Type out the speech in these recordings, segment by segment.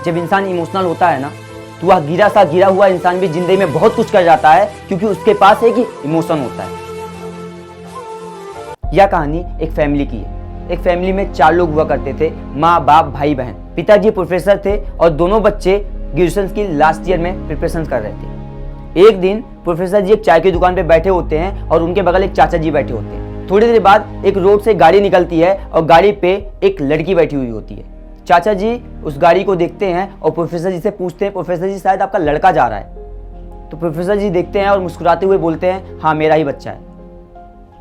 जब इंसान इमोशनल होता है ना, तो वह गिरा हुआ इंसान भी जिंदगी में बहुत कुछ कर जाता है, क्योंकि उसके पास एक इमोशन होता है। यह कहानी एक फैमिली की है। एक फैमिली में 4 लोग हुआ करते थे, माँ बाप भाई बहन। पिताजी प्रोफेसर थे और दोनों बच्चे ग्रेजुएशन की लास्ट ईयर में प्रिपरेशन कर रहे थे। एक दिन प्रोफेसर जी एक चाय की दुकान पे बैठे होते हैं और उनके बगल एक चाचा जी बैठे होते हैं। थोड़ी देर बाद एक रोड से गाड़ी निकलती है और गाड़ी पे एक लड़की बैठी हुई होती है। चाचा जी उस गाड़ी को देखते हैं और प्रोफेसर जी से पूछते हैं, प्रोफेसर जी शायद आपका लड़का जा रहा है। तो प्रोफेसर जी देखते हैं और मुस्कुराते हुए बोलते हैं, हाँ मेरा ही बच्चा है।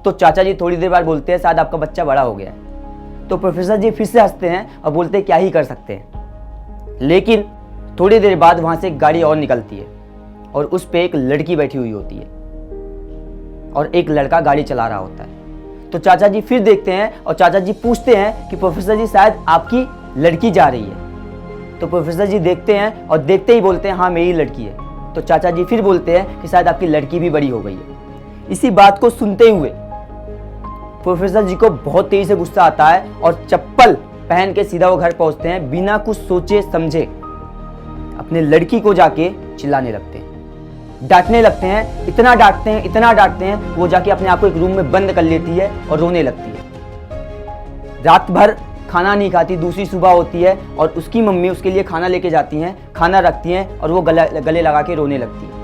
तो चाचा जी थोड़ी देर बाद बोलते हैं, शायद आपका बच्चा बड़ा हो गया है। तो प्रोफेसर जी फिर से हंसते हैं और बोलते हैं, क्या ही कर सकते हैं। लेकिन थोड़ी देर बाद वहां से एक गाड़ी और निकलती है और उस पे एक लड़की बैठी हुई होती है और एक लड़का गाड़ी चला रहा होता है। तो चाचा जी फिर देखते हैं और चाचा जी पूछते हैं कि प्रोफेसर जी शायद आपकी लड़की जा रही है। तो प्रोफेसर जी देखते हैं और देखते ही बोलते हैं, हाँ मेरी लड़की है। तो चाचा जी फिर बोलते हैं कि शायद आपकी लड़की भी बड़ी हो गई है। इसी बात को सुनते हुए प्रोफेसर जी को बहुत तेजी से गुस्सा आता है और चप्पल पहन के सीधा वो घर पहुंचते हैं। बिना कुछ सोचे समझे अपने लड़की को जाके चिल्लाने लगते हैं, डांटने लगते हैं। इतना डांटते हैं वो जाके अपने आप को एक रूम में बंद कर लेती है और रोने लगती है। रात भर खाना नहीं खाती। दूसरी सुबह होती है और उसकी मम्मी उसके लिए खाना लेके जाती हैं, खाना रखती हैं और वो गले लगा के रोने लगती है।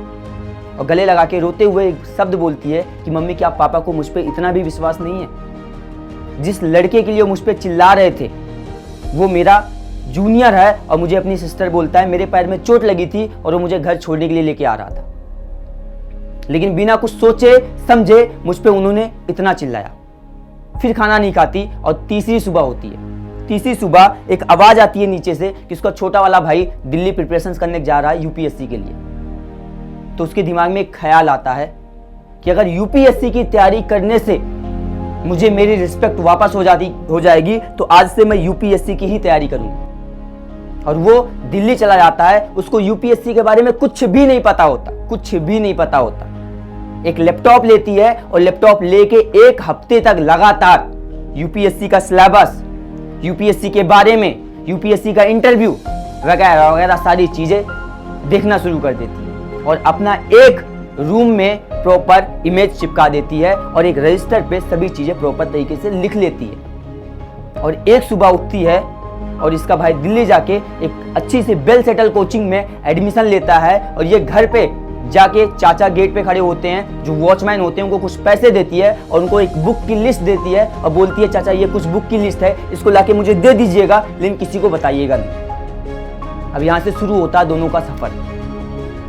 और गले लगा के रोते हुए एक शब्द बोलती है कि मम्मी क्या पापा को मुझ पे इतना भी विश्वास नहीं है? जिस लड़के के लिए वो मुझ पे चिल्ला रहे थे वो मेरा जूनियर है। और मुझे अपनी सिस्टर बोलता है, मेरे पैर में चोट लगी थी और वो मुझे घर छोड़ने के लिए लेके आ रहा था, लेकिन बिना कुछ सोचे समझे मुझ पे उन्होंने इतना चिल्लाया। फिर खाना नहीं खाती और तीसरी सुबह होती है। तीसरी सुबह एक आवाज आती है नीचे से कि उसका छोटा वाला भाई दिल्ली प्रिपरेशन करने जा रहा है यूपीएससी के लिए। तो उसके दिमाग में एक ख्याल आता है कि अगर यूपीएससी की तैयारी करने से मुझे मेरी रिस्पेक्ट वापस हो जाएगी तो आज से मैं यूपीएससी की ही तैयारी करूंगा। और वो दिल्ली चला जाता है। उसको यूपीएससी के बारे में कुछ भी नहीं पता होता। एक लैपटॉप लेती है और लैपटॉप लेके 1 हफ्ते तक लगातार यूपीएससी का सिलेबस, यूपीएससी के बारे में, यूपीएससी का इंटरव्यू वगैरह वगैरह सारी चीजें देखना शुरू कर देती है और अपना एक रूम में प्रॉपर इमेज चिपका देती है और एक रजिस्टर पे सभी चीजें प्रॉपर तरीके से लिख लेती है। और एक सुबह उठती है और इसका भाई दिल्ली जाके एक अच्छी सी वेल सेटल कोचिंग में एडमिशन लेता है। और ये घर पे जाके चाचा गेट पे खड़े होते हैं, जो वॉचमैन होते हैं, उनको कुछ पैसे देती है और उनको एक बुक की लिस्ट देती है और बोलती है, चाचा ये कुछ बुक की लिस्ट है, इसको लाके मुझे दे दीजिएगा, लेकिन किसी को बताइएगा नहीं। अब यहाँ से शुरू होता है दोनों का सफर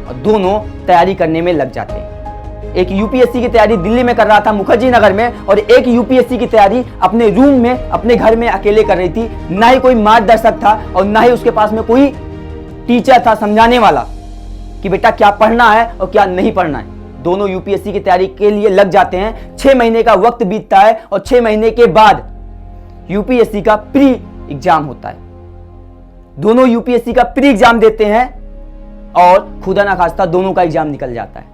और दोनों तैयारी करने में लग जाते हैं। एक यूपीएससी की तैयारी दिल्ली में कर रहा था मुखर्जी नगर में, और एक यूपीएससी की तैयारी अपने रूम में अपने घर में अकेले कर रही थी। ना ही कोई मार्गदर्शक था और ना ही उसके पास में कोई टीचर था समझाने वाला कि बेटा क्या पढ़ना है और क्या नहीं पढ़ना है। दोनों यूपीएससी की तैयारी के लिए लग जाते हैं। 6 महीने का वक्त बीतता है और 6 महीने के बाद यूपीएससी का प्री एग्जाम होता है। दोनों यूपीएससी का प्री एग्जाम देते हैं और खुदा ना खास्ता दोनों का एग्जाम निकल जाता है।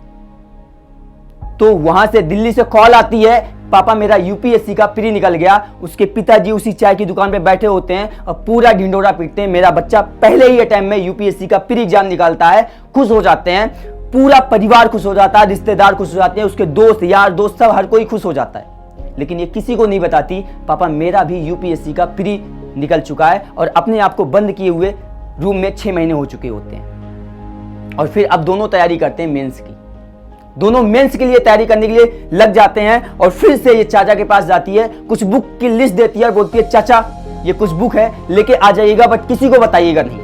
तो वहां से दिल्ली से कॉल आती है, पापा मेरा यूपीएससी का प्री निकल गया। उसके पिताजी उसी चाय की दुकान पे बैठे होते हैं और पूरा ढिंडोरा पीटते हैं, मेरा बच्चा पहले ही अटेम्प्ट में यूपीएससी का प्री एग्जाम निकालता है। खुश हो जाते हैं, पूरा परिवार खुश हो जाता है, रिश्तेदार खुश हो जाते हैं, उसके दोस्त यार दोस्त सब हर कोई खुश हो जाता है। लेकिन ये किसी को नहीं बताती, पापा मेरा भी यूपीएससी का प्री निकल चुका है। और अपने आप को बंद किए हुए रूम में 6 महीने हो चुके होते हैं। और फिर अब दोनों तैयारी करते हैं मेंस की। दोनों मेंस के लिए तैयारी करने के लिए लग जाते हैं। और फिर से ये चाचा के पास जाती है, कुछ बुक की लिस्ट देती है और बोलती है, चाचा ये कुछ बुक है, लेके आ जाइएगा, बट किसी को बताइएगा नहीं।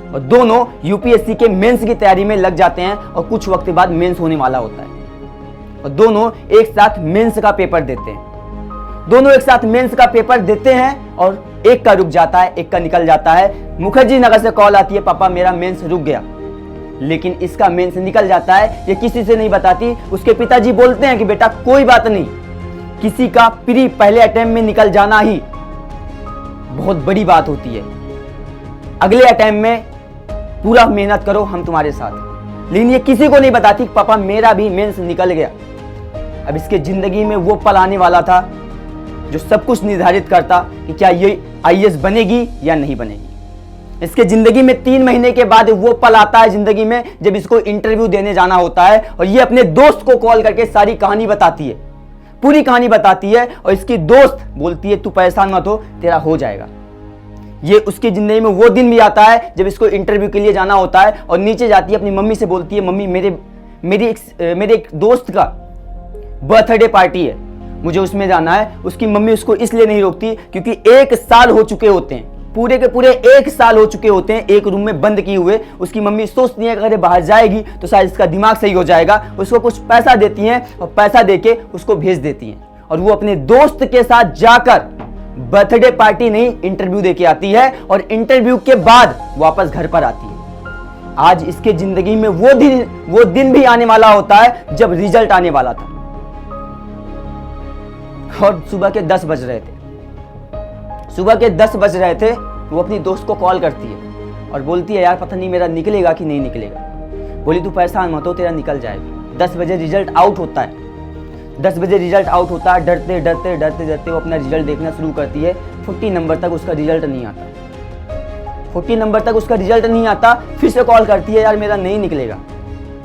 और दोनों यूपीएससी के मेंस की तैयारी में लग जाते हैं और कुछ वक्त बाद मेंस होने वाला होता है और दोनों एक साथ मेंस का पेपर देते हैं। दोनों एक साथ मेंस का पेपर देते हैं और एक का रुक जाता है, एक का निकल जाता है। मुखर्जी नगर से कॉल आती है, पापा मेरा मेंस रुक गया, लेकिन इसका मेंस निकल जाता है। ये किसी से नहीं बताती। उसके पिताजी बोलते हैं कि बेटा कोई बात नहीं, किसी का प्री पहले अटेम्प्ट में निकल जाना ही बहुत बड़ी बात होती है। अगले अटेम्प्ट में पूरा मेहनत करो, हम तुम्हारे साथ। लेकिन ये किसी को नहीं बताती, पापा मेरा भी मेंस निकल गया। अब इसके जिंदगी में वो पल आने वाला था जो सब कुछ निर्धारित करता कि क्या ये आईएएस बनेगी या नहीं बनेगी। इसके जिंदगी में 3 महीने के बाद वो पल आता है जिंदगी में जब इसको इंटरव्यू देने जाना होता है और ये अपने दोस्त को कॉल करके सारी कहानी बताती है, पूरी कहानी बताती है और इसकी दोस्त बोलती है तू परेशान मत हो, तेरा हो जाएगा। ये उसकी जिंदगी में वो दिन भी आता है जब इसको इंटरव्यू के लिए जाना होता है और नीचे जाती है अपनी मम्मी से बोलती है मम्मी मेरे एक दोस्त का बर्थडे पार्टी है, मुझे उसमें जाना है। उसकी मम्मी उसको इसलिए नहीं रोकती क्योंकि 1 साल हो चुके होते हैं, पूरे के पूरे 1 साल हो चुके होते हैं एक रूम में बंद किए हुए। उसकी मम्मी सोचती है कि अगर बाहर जाएगी तो शायद इसका दिमाग सही हो जाएगा। उसको कुछ पैसा देती हैं और पैसा देके उसको भेज देती हैं और वो अपने दोस्त के साथ जाकर बर्थडे पार्टी नहीं इंटरव्यू देके आती है और इंटरव्यू के बाद वापस घर पर आती है। आज इसके जिंदगी में वो दिन भी आने वाला होता है जब रिजल्ट आने वाला था और सुबह के 10 बज रहे थे। सुबह के 10 बज रहे थे, वो अपनी दोस्त को कॉल करती है और बोलती है यार पता नहीं मेरा निकलेगा कि नहीं निकलेगा। बोली तू परेशान मत हो, तेरा निकल जाएगा। 10 बजे रिजल्ट आउट होता है। 10 बजे रिजल्ट आउट होता है। डरते डरते डरते डरते वो अपना रिजल्ट देखना शुरू करती है। 40 नंबर तक उसका रिजल्ट नहीं आता। 40 नंबर तक उसका रिजल्ट नहीं आता। फिर से कॉल करती है यार मेरा नहीं निकलेगा।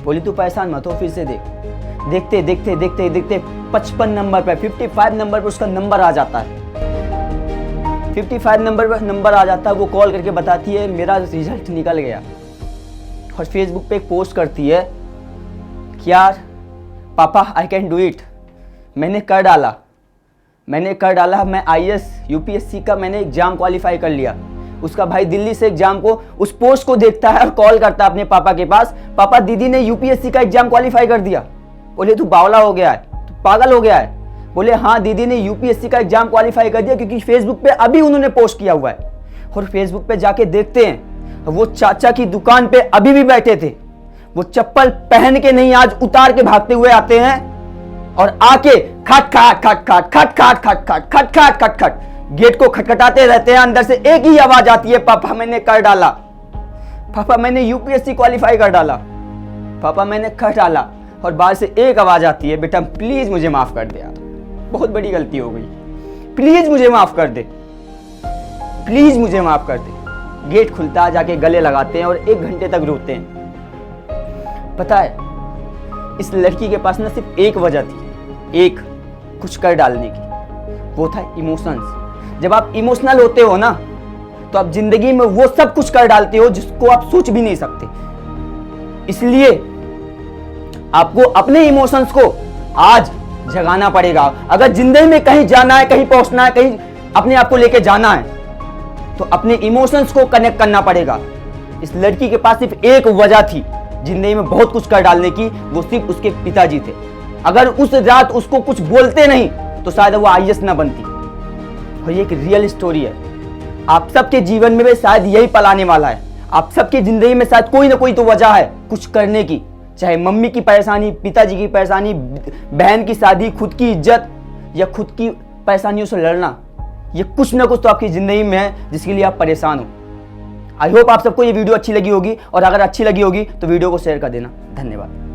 बोली तू परेशान मत हो, फिर से देखते देखते देखते देखते 55 नंबर पर 55 नंबर पर उसका नंबर आ जाता है। 55 नंबर पर नंबर आ जाता है। वो कॉल करके बताती है मेरा रिजल्ट निकल गया और फेसबुक पे एक पोस्ट करती है कि यार पापा आई कैन डू इट, मैंने कर डाला। मैं IAS UPSC का मैंने एग्जाम क्वालिफाई कर लिया। उसका भाई दिल्ली से एग्जाम को उस पोस्ट को देखता है और कॉल करता है अपने पापा के पास, पापा दीदी ने UPSC का एग्जाम क्वालिफाई कर दिया। बोले तू बावला हो गया है, तू पागल हो गया है। बोले हाँ दीदी ने UPSC का एग्जाम क्वालिफाई कर दिया क्योंकि फेसबुक पे अभी उन्होंने पोस्ट किया हुआ है। और फेसबुक पे जाके देखते हैं वो चाचा की दुकान पे अभी भी बैठे थे। वो चप्पल पहन के नहीं आज उतार के भागते हुए आते हैं और आके खट खट खट खट खट खट खट खट खट खट खट खट गेट को खटखटाते रहते हैं। अंदर से एक ही आवाज आती है पापा मैंने कर डाला, पापा मैंने UPSC क्वालिफाई कर डाला, पापा मैंने कर डाला। और बाहर से एक आवाज आती है बेटा प्लीज मुझे माफ कर दे यार, बहुत बड़ी गलती हो गई, प्लीज मुझे माफ कर दे, प्लीज मुझे माफ कर दे। गेट खुलता है, जाके गले लगाते हैं और 1 घंटे तक रोते हैं। पता है इस लड़की के पास ना सिर्फ एक वजह थी, एक कुछ कर डालने की, वो था इमोशंस। जब आप इमोशनल होते हो ना तो आप जिंदगी में वो सब कुछ कर डालते हो जिसको आप सोच भी नहीं सकते। इसलिए आपको अपने इमोशंस को आज जगाना पड़ेगा। अगर जिंदगी में कहीं जाना है, कहीं पहुंचना है, कहीं अपने आप को लेके जाना है तो अपने इमोशंस को कनेक्ट करना पड़ेगा। इस लड़की के पास सिर्फ एक वजह थी जिंदगी में बहुत कुछ कर डालने की, वो सिर्फ उसके पिताजी थे। अगर उस रात उसको कुछ बोलते नहीं तो शायद वो IAS ना बनती। और ये एक रियल स्टोरी है। आप सबके जीवन में भी शायद यही पल आने वाला है। आप सबकी जिंदगी में शायद कोई ना कोई तो वजह है कुछ करने की, चाहे मम्मी की परेशानी, पिताजी की परेशानी, बहन की शादी, खुद की इज्जत या खुद की परेशानियों से लड़ना। ये कुछ ना कुछ तो आपकी जिंदगी में है जिसके लिए आप परेशान हो। आई होप आप सबको ये वीडियो अच्छी लगी होगी और अगर अच्छी लगी होगी तो वीडियो को शेयर कर देना। धन्यवाद।